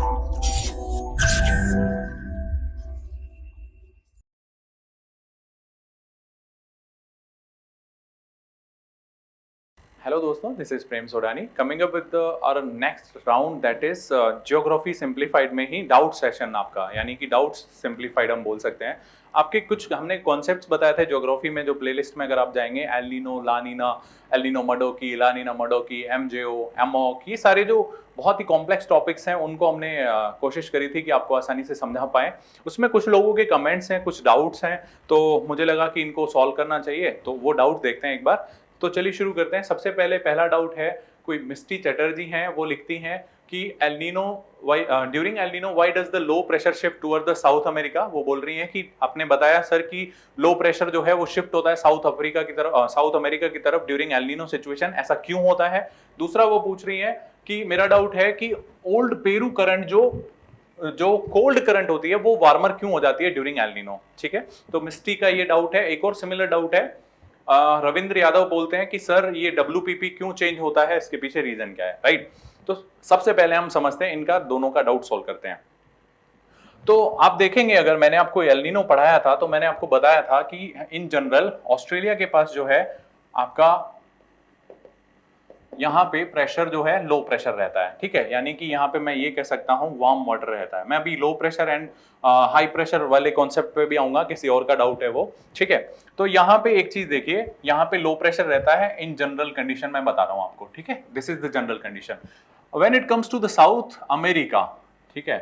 Hello दोस्तों, this is Prem Sodani coming up with our next round that is Geography Simplified में ही doubt session आपका, यानी कि doubt simplified हम बोल सकते हैं। आपके कुछ हमने कॉन्सेप्ट्स बताए थे ज्योग्राफी में, जो प्लेलिस्ट में अगर आप जाएंगे एल नीनो, ला नीना, एल नीनो मडोकी, ला नीना मडोकी, एमजेओ, एमओक, ये सारे जो बहुत ही कॉम्प्लेक्स टॉपिक्स हैं उनको हमने कोशिश करी थी कि आपको आसानी से समझा पाएं। उसमें कुछ लोगों के कमेंट्स हैं, कुछ डाउट्स हैं, तो मुझे लगा कि इनको सॉल्व करना चाहिए, तो वो डाउट देखते हैं एक बार। तो चलिए शुरू करते हैं। सबसे पहले पहला डाउट है, कोई मिस्टी चटर्जी हैं, वो लिखती हैं कि L-Nino during L-Nino why does the low pressure shift toward the South America. वो बोल रही हैं कि आपने बताया सर कि लो प्रेशर जो है वो शिफ्ट होता है साउथ अमेरिका की तरफ ड्यूरिंग एल-नीनो सिचुएशन, ऐसा क्यों होता है। दूसरा वो पूछ रही है कि मेरा डाउट है कि ओल्ड पेरू करंट जो कोल्ड करंट होती है वो वार्मर क्यों हो जाती है ड्यूरिंग एल-नीनो। ठीक है, तो मिस्टी का ये डाउट है। एक और सिमिलर डाउट है, रविंद्र यादव बोलते हैं कि सर ये WPP क्यों चेंज होता है, इसके पीछे रीजन क्या है। राइट, तो सबसे पहले हम समझते हैं, इनका दोनों का डाउट सॉल्व करते हैं। तो आप देखेंगे, अगर मैंने आपको एल-नीनो पढ़ाया था तो मैंने आपको बताया था कि इन जनरल ऑस्ट्रेलिया के पास जो है आपका यहाँ पे प्रेशर जो है लो प्रेशर रहता है। ठीक है, यानी कि यहाँ पे मैं ये कह सकता हूँ वार्म वाटर रहता है। मैं अभी लो प्रेशर एंड हाई प्रेशर वाले कॉन्सेप्ट पे भी आऊंगा, किसी और का डाउट है वो। ठीक है, तो यहाँ पे एक चीज देखिए, यहाँ पे लो प्रेशर रहता है इन जनरल कंडीशन, मैं बता रहा हूँ आपको। ठीक है, this is the general condition. When it comes to the South America, ठीक है,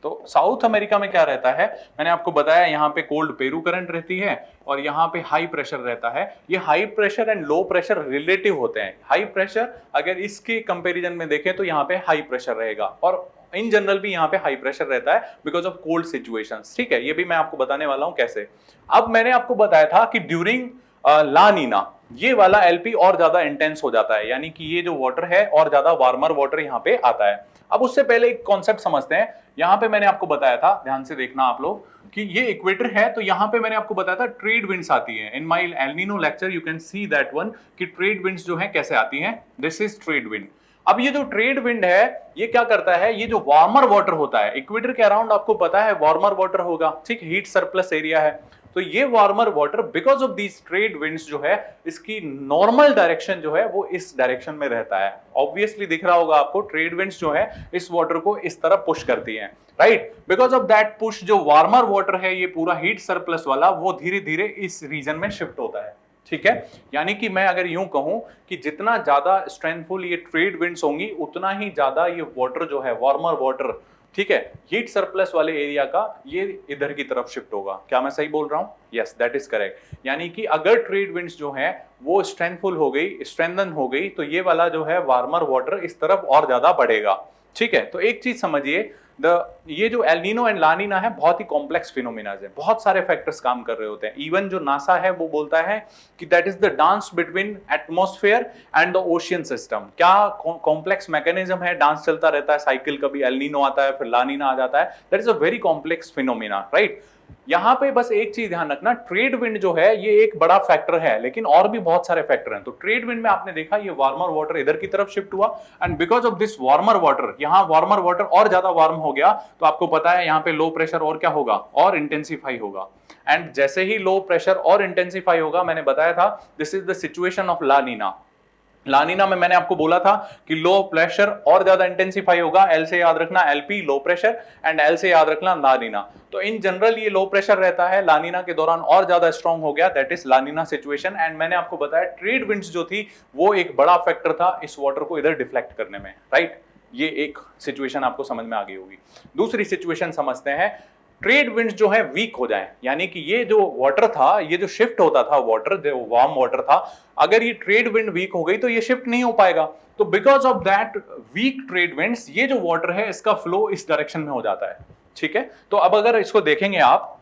तो साउथ अमेरिका में क्या रहता है, मैंने आपको बताया यहाँ पे कोल्ड पेरू करंट रहती है और यहाँ पे हाई प्रेशर रहता है। ये high pressure and low pressure relative होते हैं। हाई प्रेशर अगर इसके कंपैरिजन में देखें तो यहाँ पे हाई प्रेशर रहेगा, और इन जनरल भी यहाँ पे हाई प्रेशर रहता है बिकॉज ऑफ कोल्ड सिचुएशंस। ठीक है, ये भी मैं आपको बताने वाला हूँ कैसे। अब मैंने आपको बताया था कि ड्यूरिंग ला नीना ये वाला एलपी और ज्यादा इंटेंस हो जाता है, यानी कि ये जो वाटर है और ज्यादा वार्मर वाटर यहाँ पे आता है। अब उससे पहले एक कॉन्सेप्ट समझते हैं। यहाँ पे मैंने आपको बताया था, ध्यान से देखना आप लोग, कि ये इक्वेटर है, तो यहाँ पे मैंने आपको बताया था ट्रेड विंड्स आती है। In my L-Nino lecture you can see that one, कि ट्रेड विंड्स जो है कैसे आती हैं। This is trade wind. अब ये जो ट्रेड विंड है ये क्या करता है, ये जो वार्मर वाटर होता है इक्वेटर के अराउंड, आपको पता है वार्मर वाटर होगा, ठीक, हीट सरप्लस एरिया है, तो ये warmer water because of these trade winds जो है इसकी नॉर्मल डायरेक्शन जो है वो इस डायरेक्शन में रहता है। ऑब्वियसली दिख रहा होगा आपको, ट्रेड विंड्स जो है इस वाटर को इस तरफ पुश करती हैं। Right, because of that push जो वार्मर वाटर है ये पूरा हीट सरप्लस वाला, वो धीरे धीरे इस रीजन में शिफ्ट होता है। ठीक है, यानी कि मैं अगर यूं कहूं कि जितना ज्यादा स्ट्रेंथफुल ये ट्रेड विंड्स होंगी उतना ही ज्यादा ये वाटर जो है वार्मर वाटर, ठीक है, हीट सरप्लस वाले एरिया का, ये इधर की तरफ शिफ्ट होगा। क्या मैं सही बोल रहा हूं? Yes, that is correct. यानी कि अगर ट्रेड विंड्स जो है वो स्ट्रेंथफुल हो गई, स्ट्रेंथन हो गई, तो ये वाला जो है वार्मर वाटर इस तरफ और ज्यादा बढ़ेगा। ठीक है, तो एक चीज समझिए, ये जो एल-नीनो एंड ला-नीना है बहुत ही कॉम्प्लेक्स फिनोमिनाज है, बहुत सारे फैक्टर्स काम कर रहे होते हैं। इवन जो नासा है वो बोलता है कि that is the dance between atmosphere and the ocean system. क्या कॉम्प्लेक्स मैकेनिज्म है, डांस चलता रहता है, साइकिल, कभी एल-नीनो आता है फिर ला-नीना आ जाता है। That is a very complex phenomena. Right, यहां पे बस एक चीज ध्यान रखना, ट्रेड विंड जो है ये एक बड़ा फैक्टर है, लेकिन और भी बहुत सारे फैक्टर हैं। तो ट्रेड विंड में आपने देखा ये वार्मर वाटर इधर की तरफ शिफ्ट हुआ, and because of this warmer water, यहां वार्मर वाटर और ज्यादा वार्म हो गया, तो आपको पता है यहां पे लो प्रेशर और क्या होगा, और इंटेंसिफाई होगा। एंड जैसे ही लो प्रेशर और इंटेंसिफाई होगा, मैंने बताया था this is the situation of La Nina. La Nina में मैंने आपको बोला था कि लो प्रेशर और ज्यादा इंटेंसिफाई होगा, एल से याद रखना LP low pressure, and L से याद रखना ला-नीना। तो इन जनरल ये लो प्रेशर रहता है, ला-नीना के दौरान और ज्यादा स्ट्रांग हो गया, दैट इज ला-नीना सिचुएशन। एंड मैंने आपको बताया ट्रेड विंड्स जो थी वो एक बड़ा फैक्टर था इस वाटर को इधर डिफ्लेक्ट करने में। राइट, ये एक सिचुएशन आपको समझ में आ गई होगी। दूसरी सिचुएशन समझते हैं, ट्रेड विंड्स जो है वीक हो जाए, यानी कि ये जो वाटर था, ये जो शिफ्ट होता था वाटर, जो वार्म वाटर था, अगर ये ट्रेड विंड वीक हो गई तो ये शिफ्ट नहीं हो पाएगा। तो because of that weak trade winds, ये जो वाटर है इसका फ्लो इस डायरेक्शन में हो जाता है। ठीक है, तो अब अगर इसको देखेंगे आप,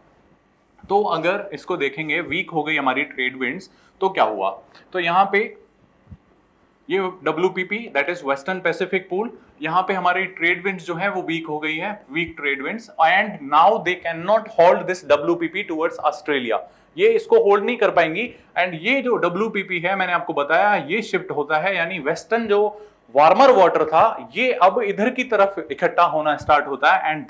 तो अगर इसको देखेंगे वीक हो गई हमारी ट्रेड विंड्स, तो क्या हुआ, तो यहाँ पे ये WPP that is western Pacific pool, यहाँ पे हमारी ट्रेड विंड्स जो है वो वीक हो गई है, weak trade winds, and now they can not hold this WPP towards Australia. ये इसको होल्ड नहीं कर पाएंगी। एंड ये जो WPP है मैंने आपको बताया ये शिफ्ट होता है, यानी वेस्टर्न जो वार्मर वाटर था ये अब इधर की तरफ इकट्ठा होना स्टार्ट होता है, and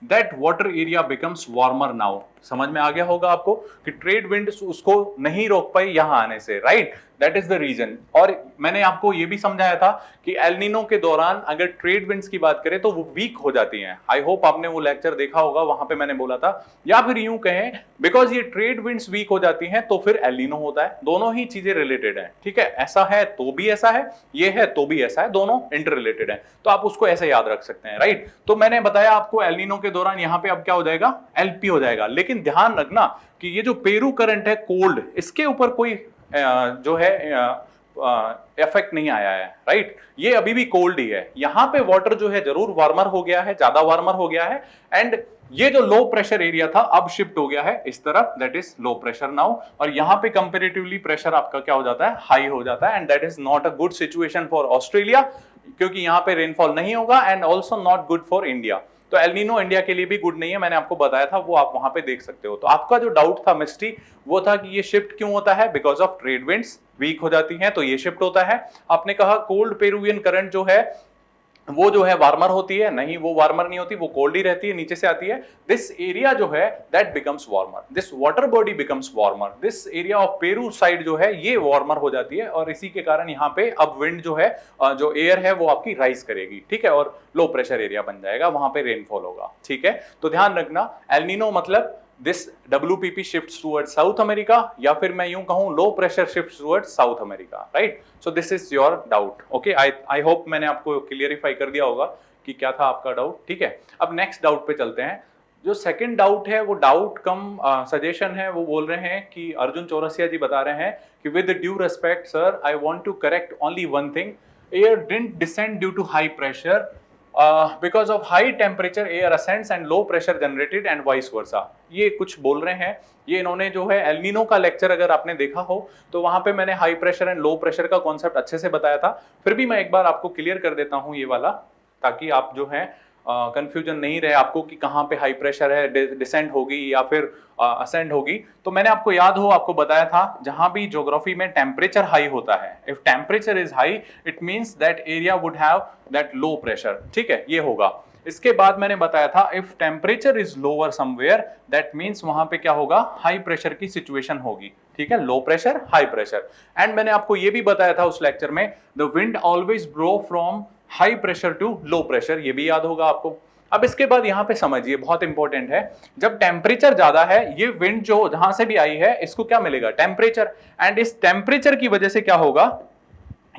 that water area becomes warmer now. समझ में आ गया होगा आपको कि ट्रेड विंड उसको नहीं रोक पाई यहां आने से, right? That is the reason. और मैंने आपको ये भी समझाया था कि एल-नीनो के दौरान अगर ट्रेड विंड्स की बात करें तो वो वीक हो जाती हैं। आई होप आपने वो लेक्चर देखा होगा, वहां पे मैंने बोला था। या फिर यूं कहें बिकॉज ये ट्रेड विंड्स वीक हो जाती हैं तो फिर एल-नीनो होता है। दोनों ही चीजें रिलेटेड है, ठीक है? ऐसा है तो भी ऐसा है, ये है तो भी ऐसा है, दोनों इंटर रिलेटेड है, तो आप उसको ऐसे याद रख सकते हैं, राइट? तो मैंने बताया आपको एल-नीनो के दौरान यहाँ पे अब क्या हो जाएगा, एलपी हो जाएगा। लेकिन ध्यान रखना कि ये जो पेरू करंट है कोल्ड, इसके ऊपर कोई जो है इफेक्ट नहीं आया है, राइट? ये अभी भी कोल्ड ही है। यहां पे वाटर जो है जरूर वार्मर हो गया है, ज्यादा वार्मर हो गया है, एंड ये जो लो प्रेशर एरिया था अब शिफ्ट हो गया है इस तरफ, that is low pressure now. और यहां पे कंपैरेटिवली प्रेशर आपका क्या हो जाता है, हाई हो जाता है, and that is not a good situation for Australia, क्योंकि यहां पे रेनफॉल नहीं होगा, and also not good for India. तो एल-नीनो इंडिया के लिए भी गुड नहीं है, मैंने आपको बताया था, वो आप वहां पे देख सकते हो। तो आपका जो डाउट था मिस्ट्री वो था कि ये शिफ्ट क्यों होता है, because of trade winds weak हो जाती हैं तो ये शिफ्ट होता है। आपने कहा कोल्ड पेरुवियन करंट जो है वो जो है वार्मर होती है, नहीं वो वार्मर नहीं होती, वो कोल्ड ही रहती है, नीचे से आती है। दिस एरिया जो है that becomes warmer, this water body becomes warmer, this area of Peru side जो है ये वार्मर हो जाती है, और इसी के कारण यहाँ पे अब विंड जो है जो एयर है वो आपकी राइज करेगी, ठीक है? और लो प्रेशर एरिया बन जाएगा, वहां पे रेनफॉल होगा, ठीक है? तो ध्यान रखना एल-नीनो मतलब this WPP shifts towards South America, या फिर मैं यूं कहूं low pressure shifts towards South America, right? So this is your doubt, okay? I hope मैंने आपको क्लियरिफाई कर दिया होगा कि क्या था आपका डाउट, ठीक है? अब नेक्स्ट डाउट पे चलते हैं। जो सेकंड डाउट है वो डाउट कम सजेशन है। वो बोल रहे हैं कि अर्जुन चौरसिया जी बता रहे हैं कि with due respect sir, I want to correct only one thing, air didn't descend due to high pressure, because of high temperature air ascends and low pressure generated and vice versa. ये कुछ बोल रहे हैं, ये इन्होंने जो है L-Nino का लेक्चर अगर आपने देखा हो तो वहां पे मैंने high pressure and low pressure का कॉन्सेप्ट अच्छे से बताया था। फिर भी मैं एक बार आपको क्लियर कर देता हूं ये वाला, ताकि आप जो है कंफ्यूजन नहीं रहे आपको कि कहाँ पे हाई प्रेशर है, डिसेंड होगी या फिर असेंड होगी। तो मैंने आपको याद हो आपको बताया था जहां भी ज्योग्राफी में टेम्परेचर हाई होता है, if temperature is high it means that area would have that low pressure, ठीक है? ये होगा। इसके बाद मैंने बताया था if temperature is lower somewhere that means वहां पे क्या होगा, हाई प्रेशर की सिचुएशन होगी, ठीक है? Low pressure high pressure. And मैंने आपको ये भी बताया था उस लेक्चर में, the wind always blow from high pressure to low pressure, ये भी याद होगा आपको। अब इसके बाद यहां पे समझिए, बहुत इंपॉर्टेंट है, जब टेम्परेचर ज्यादा है ये विंड जो जहां से भी आई है इसको क्या मिलेगा, टेम्परेचर, एंड इस टेम्परेचर की वजह से क्या होगा,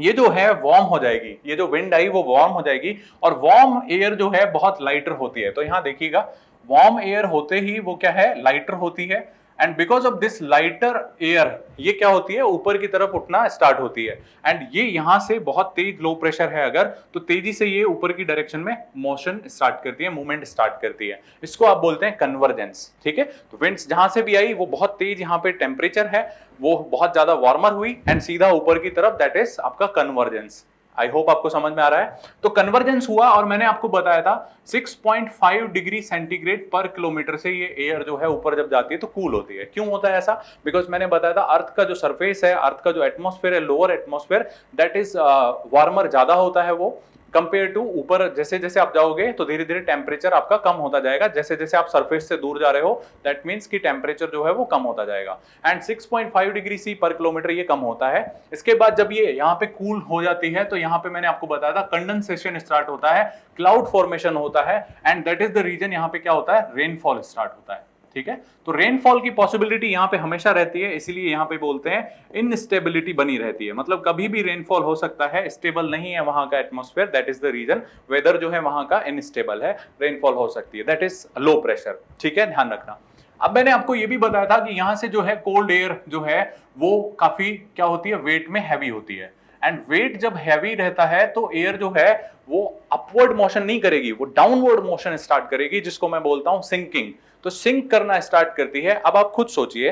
ये जो है वार्म हो जाएगी, ये जो विंड आई वो वार्म हो जाएगी, और वार्म एयर जो है बहुत लाइटर होती है। तो यहां देखिएगा वार्म एयर होते ही वो क्या है, लाइटर होती है, and because of this lighter air ये क्या होती है, ऊपर की तरफ उठना स्टार्ट होती है, एंड ये यहां से बहुत तेज लो प्रेशर है अगर, तो तेजी से ये ऊपर की डायरेक्शन में मोशन स्टार्ट करती है, मूवमेंट स्टार्ट करती है। इसको आप बोलते हैं कन्वर्जेंस, ठीक है? तो विंड्स जहां से भी आई वो बहुत तेज, यहाँ पे टेम्परेचर है वो बहुत ज्यादा वार्मर हुई एंड सीधा ऊपर की तरफ, दैट इज आपका कन्वर्जेंस। आई होप आपको समझ में आ रहा है। तो कन्वर्जेंस हुआ, और मैंने आपको बताया था 6.5 डिग्री सेंटीग्रेड पर किलोमीटर से ये एयर जो है ऊपर जब जाती है तो कूल होती है। क्यों होता है ऐसा? बिकॉज मैंने बताया था अर्थ का जो सरफेस है, अर्थ का जो एटमॉस्फेयर है, lower atmosphere, that is warmer ज्यादा होता है वो कंपेयर टू ऊपर। जैसे जैसे आप जाओगे तो धीरे धीरे टेम्परेचर आपका कम होता जाएगा, जैसे जैसे आप सरफेस से दूर जा रहे हो दैट मींस कि टेम्परेचर जो है वो कम होता जाएगा, एंड 6.5 डिग्री सी पर किलोमीटर ये कम होता है। इसके बाद जब ये यहाँ पे कूल हो जाती है तो यहाँ पे मैंने आपको बताया था कंडेंसेशन स्टार्ट होता है, क्लाउड फॉर्मेशन होता है, and that is the reason यहाँ पे क्या होता है, रेनफॉल स्टार्ट होता है, ठीक है? तो रेनफॉल की पॉसिबिलिटी यहाँ पे हमेशा रहती है, इसीलिए यहाँ पे बोलते हैं इनस्टेबिलिटी बनी रहती है, मतलब कभी भी रेनफॉल हो सकता है, स्टेबल नहीं है वहां का atmosphere, that is the reason weather जो है वहां का इनस्टेबल है, रेनफॉल हो सकती है, दैट इज लो प्रेशर, ठीक है? ध्यान रखना। अब मैंने आपको ये भी बताया था कि यहाँ से जो है कोल्ड एयर जो है वो काफी क्या होती है, वेट में हैवी होती है, एंड वेट जब हैवी रहता है तो एयर जो है वो अपवर्ड मोशन नहीं करेगी, वो डाउनवर्ड मोशन स्टार्ट करेगी, जिसको मैं बोलता हूं सिंकिंग। तो सिंक करना स्टार्ट करती है। अब आप खुद सोचिए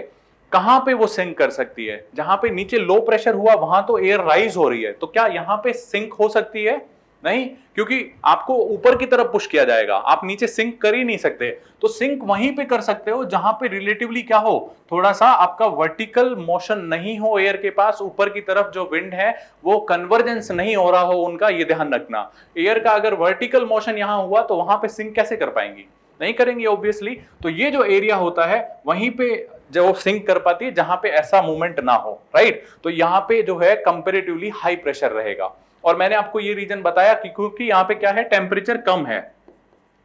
कहां पे वो सिंक कर सकती है, जहां पे नीचे लो प्रेशर हुआ वहां तो एयर राइज हो रही है, तो क्या यहां पे सिंक हो सकती है? नहीं, क्योंकि आपको ऊपर की तरफ पुश किया जाएगा, आप नीचे सिंक कर ही नहीं सकते। तो सिंक वहीं पे कर सकते हो जहां पे रिलेटिवली क्या हो, थोड़ा सा आपका वर्टिकल मोशन नहीं हो एयर के पास, ऊपर की तरफ जो विंड है वो कन्वर्जेंस नहीं हो रहा हो उनका, ये ध्यान रखना। एयर का अगर वर्टिकल मोशन यहां हुआ तो वहां पे सिंक कैसे कर पाएंगी, नहीं करेंगे ऑब्वियसली। तो ये जो एरिया होता है वहीं पे जो सिंक कर पाती है जहां पे ऐसा मूवमेंट ना हो, राइट। तो यहाँ पे जो है कंपेरेटिवली हाई प्रेशर रहेगा। और मैंने आपको ये रीजन बताया कि क्योंकि यहाँ पे क्या है, टेम्परेचर कम है,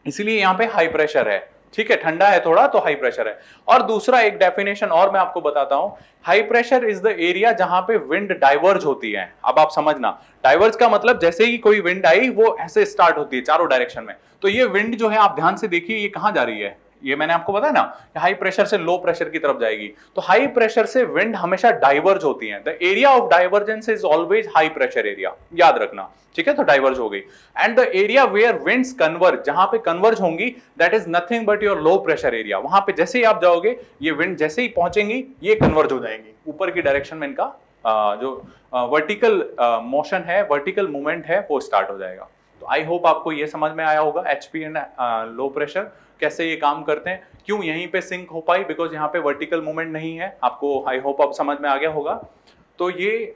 इसलिए यहाँ पे हाई प्रेशर है, ठीक है, ठंडा है थोड़ा तो हाई प्रेशर है। और दूसरा एक डेफिनेशन और मैं आपको बताता हूं, high pressure is the area जहां पे विंड डाइवर्ज होती है। अब आप समझना, डाइवर्ज का मतलब जैसे ही कोई विंड आई वो ऐसे स्टार्ट होती है चारों डायरेक्शन में। तो ये विंड जो है आप ध्यान से देखिए ये कहां जा रही है, ये मैंने आपको बताया ना, हाई प्रेशर से लो प्रेशर की तरफ जाएगी। तो हाई प्रेशर से विंड हमेशा डाइवर्ज होती है। The area of divergence is always high pressure area, याद रखना, ठीक है। तो डाइवर्ज हो गई। And the area where winds converge, जहां पे कन्वर्ज होंगी, that is nothing but your low pressure area. वहां पे जैसे ही आप जाओगे, ये विंड जैसे ही पहुंचेंगी ये कन्वर्ज हो जाएंगी ऊपर की डायरेक्शन में, इनका जो वर्टिकल मोशन है, वर्टिकल मूवमेंट है, वो स्टार्ट हो जाएगा। तो आई होप आपको ये समझ में आया होगा एचपी एंड लो प्रेशर कैसे ये काम करते हैं, क्यों यहीं पे सिंक हो पाई, बिकॉज यहाँ पे वर्टिकल मूवमेंट नहीं है। आपको आई होप अब समझ में आ गया होगा। तो ये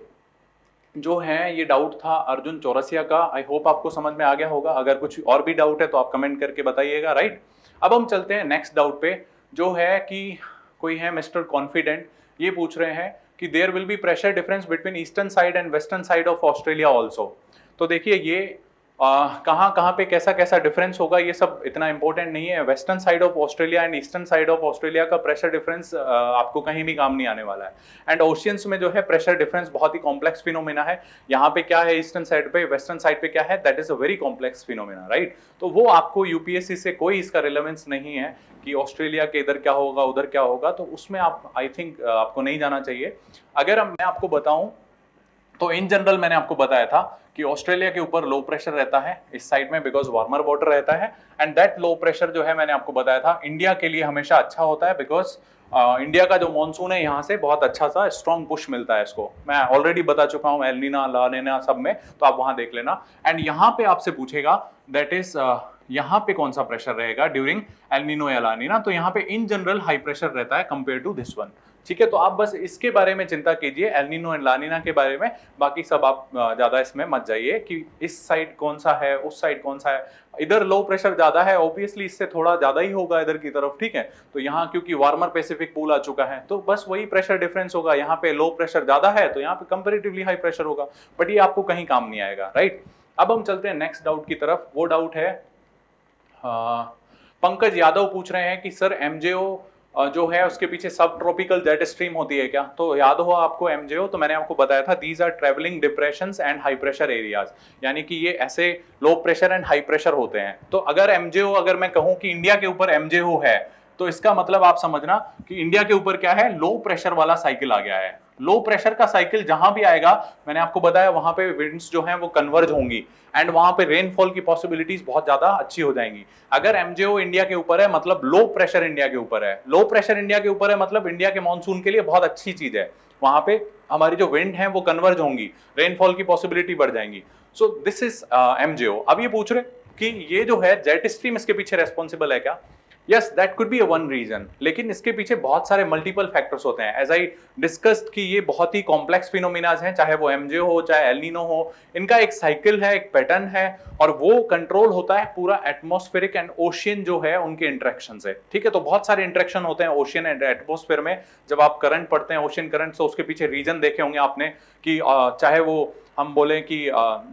जो है ये डाउट था अर्जुन चौरसिया का, आई होप आपको समझ में आ गया होगा। अगर कुछ और भी डाउट है तो आप कमेंट करके बताइएगा, राइट। अब हम चलते हैं नेक्स्ट डाउट पे, जो है कि कोई है मिस्टर कॉन्फिडेंट, ये पूछ रहे हैं कि there will be pressure difference between eastern side and western side of Australia also. तो देखिए ये कहाँ कहाँ पे कैसा कैसा डिफरेंस होगा, ये सब इतना इंपॉर्टेंट नहीं है। Western side of Australia and eastern side of Australia का प्रेशर डिफरेंस आपको कहीं भी काम नहीं आने वाला है। एंड ओशियंस में जो है प्रेशर डिफरेंस बहुत ही कॉम्प्लेक्स फिनोमेना है। यहाँ पे क्या है ईस्टर्न साइड पे, वेस्टर्न साइड पे क्या है, that is a very complex phenomena, right. तो वो आपको यूपीएससी से कोई इसका रिलेवेंस नहीं है कि ऑस्ट्रेलिया के इधर क्या होगा उधर क्या होगा, तो उसमें आप आई थिंक आपको नहीं जाना चाहिए। अगर मैं आपको बताऊं तो इन जनरल मैंने आपको बताया था कि ऑस्ट्रेलिया के ऊपर लो प्रेशर रहता है इस साइड में, बिकॉज वार्मर वाटर रहता है। एंड दैट लो प्रेशर जो है मैंने आपको बताया था इंडिया के लिए हमेशा अच्छा होता है, बिकॉज इंडिया का जो मॉनसून है यहाँ से बहुत अच्छा सा स्ट्रॉन्ग पुश मिलता है इसको। मैं ऑलरेडी बता चुका हूँ एल-नीनो ला-नीना सब में, तो आप वहां देख लेना। एंड यहाँ पे आपसे पूछेगा दैट इज यहाँ पे कौन सा प्रेशर रहेगा ड्यूरिंग एल-नीनो या ला-नीना, तो यहाँ पे इन जनरल हाई प्रेशर रहता है कंपेयर टू दिस वन, ठीक है। तो आप बस इसके बारे में चिंता कीजिए, एल-नीनो एंड ला-नीना के बारे में, बाकी सब आप ज्यादा इसमें मत जाइए कि इस साइड कौन सा है उस साइड कौन सा है। इधर लो प्रेशर ज्यादा है, ऑब्वियसली इससे थोड़ा ज्यादा ही होगा इधर की तरफ, ठीक है। तो यहाँ क्योंकि वार्मर पैसिफिक पूल आ चुका है तो बस वही प्रेशर डिफरेंस होगा। यहाँ पे लो प्रेशर ज्यादा है तो यहाँ पे कंपेरेटिवली हाई प्रेशर होगा, बट ये आपको कहीं काम नहीं आएगा, राइट। अब हम चलते हैं नेक्स्ट डाउट की तरफ। वो डाउट है पंकज यादव पूछ रहे हैं कि सर एमजेओ जो है उसके पीछे सब ट्रॉपिकल जेट स्ट्रीम होती है क्या। तो याद हो आपको एमजेओ, तो मैंने आपको बताया था these are travelling depressions and high pressure areas, यानी कि ये ऐसे low pressure and high pressure होते हैं। तो अगर एमजेओ, अगर मैं कहूं कि इंडिया के ऊपर एमजेओ है, तो इसका मतलब आप समझना कि इंडिया के ऊपर क्या है, लो प्रेशर वाला साइकिल आ गया है। लो प्रेशर का साइकिल जहां भी आएगा, मैंने आपको बताया वहां पे विंड्स जो हैं वो कन्वर्ज होंगी एंड वहां पे रेनफॉल की पॉसिबिलिटीज बहुत ज्यादा अच्छी हो जाएंगी। अगर एमजेओ इंडिया के ऊपर है मतलब लो प्रेशर इंडिया के ऊपर है, लो प्रेशर इंडिया के ऊपर है मतलब इंडिया के मॉनसून के लिए बहुत अच्छी चीज है। वहां पे हमारी जो विंड है वो कन्वर्ज होंगी, रेनफॉल की पॉसिबिलिटी बढ़ जाएंगी। So this is MJO. अब ये पूछ रहे कि ये जो है जेट स्ट्रीम इसके पीछे रेस्पॉन्सिबल है क्या। Yes, that could be one reason, लेकिन इसके पीछे बहुत सारे मल्टीपल फैक्टर्स होते हैं। एज आई डिस्कस्ड कि ये बहुत ही कॉम्प्लेक्स फिनोमिनाज हैं, चाहे वो एमजेओ हो चाहे एल-नीनो हो, इनका एक साइकिल है, एक पैटर्न है, और वो कंट्रोल होता है पूरा एटमॉस्फेरिक एंड ओशियन जो है उनके इंटरेक्शन से, ठीक है। तो बहुत सारे इंटरेक्शन होते हैं ओशियन एंड एटमॉस्फेयर में। जब आप करंट पढ़ते हैं, ओशियन करंट, तो उसके पीछे रीजन देखे होंगे आपने कि चाहे वो हम बोले कि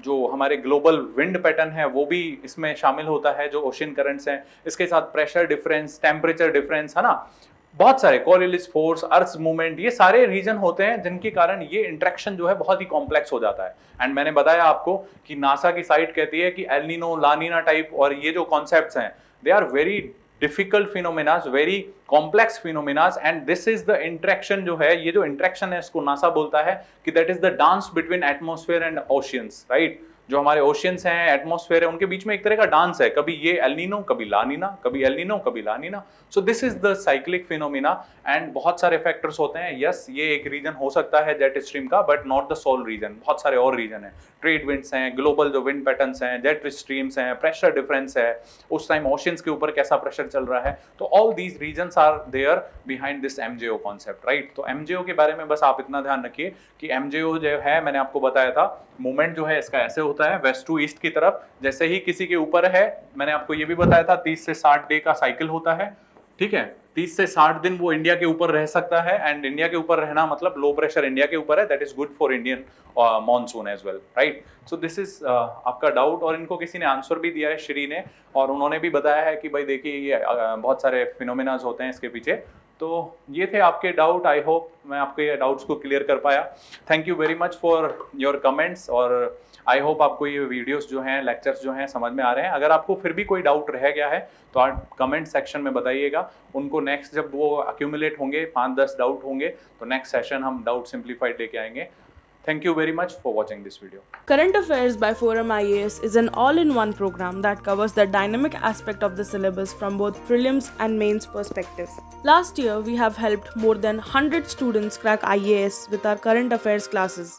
जो हमारे ग्लोबल विंड पैटर्न है वो भी इसमें शामिल होता है, जो ओशियन करंट्स हैं, इसके साथ प्रेशर डिफरेंस, टेम्परेचर डिफरेंस, है ना, बहुत सारे कोरियोलिस फोर्स, अर्थ मूवमेंट, ये सारे रीजन होते हैं जिनके कारण ये इंटरेक्शन जो है बहुत ही कॉम्प्लेक्स हो जाता है। एंड मैंने बताया आपको कि नासा की साइट कहती है कि एल-नीनो, ला-नीना टाइप और ये जो कॉन्सेप्ट्स हैं they are very difficult phenomenas, very complex phenomenas, and this is the interaction जो है, ये जो इंटरेक्शन है इसको नासा बोलता है कि that is the dance between atmosphere and oceans, right. जो हमारे ओशियंस हैं, एटमॉस्फेयर है, उनके बीच में एक तरह का डांस है, कभी ये एल-नीनो, कभी ला-नीना, कभी एल-नीनो, कभी La Nina. So this is the cyclic phenomena and बहुत सारे फैक्टर्स होते हैं। यस, ये एक रीजन हो सकता है जेट स्ट्रीम का, but not the sole reason, बहुत सारे और रीजन है। ट्रेड विंड्स हैं, ग्लोबल जो विंड पैटर्न्स हैं, जेट स्ट्रीम्स हैं, प्रेशर डिफरेंस है, उस टाइम ओशियंस के ऊपर कैसा प्रेशर चल रहा है, तो all these reasons are there behind this MJO concept, right. तो एमजेओ के बारे में बस आप इतना ध्यान रखिए कि एमजेओ जो है, मैंने आपको बताया था, मूवमेंट जो है इसका ऐसे होता है वेस्ट टू ईस्ट की तरफ। जैसे ही किसी के ऊपर है, मैंने आपको ये भी बताया था 30 से 60 डे का साइकिल होता है, ठीक है, 30 से 60 दिन वो इंडिया के ऊपर रह सकता है। एंड इंडिया के ऊपर रहना मतलब लो प्रेशर इंडिया के ऊपर है, that is good for Indian monsoon as well, right. So this is आपका डाउट, और इनको किसी ने आंसर भी दिया है, श्री ने, और उन्होंने भी बताया है कि भाई देखिए ये बहुत सारे फिनोमेनाज होते हैं इसके पीछे। तो ये थे आपके डाउट, आई होप मैं आपके ये डाउट्स को क्लियर कर पाया। Thank you very much for your comments, और आई होप आपको ये वीडियोस जो हैं, लेक्चर्स जो हैं, समझ में आ रहे हैं। अगर आपको फिर भी कोई डाउट रह गया है तो आप कमेंट सेक्शन में बताइएगा, उनको नेक्स्ट जब वो अक्यूमुलेट होंगे, 5-10 डाउट होंगे, तो नेक्स्ट सेशन हम डाउट सिंप्लीफाइड लेके आएंगे। Thank you very much for watching this video. Current Affairs by ForumIAS is an all-in-one program that covers the dynamic aspect of the syllabus from both prelims and mains perspective. Last year, we have helped more than 100 students crack IAS with our current affairs classes.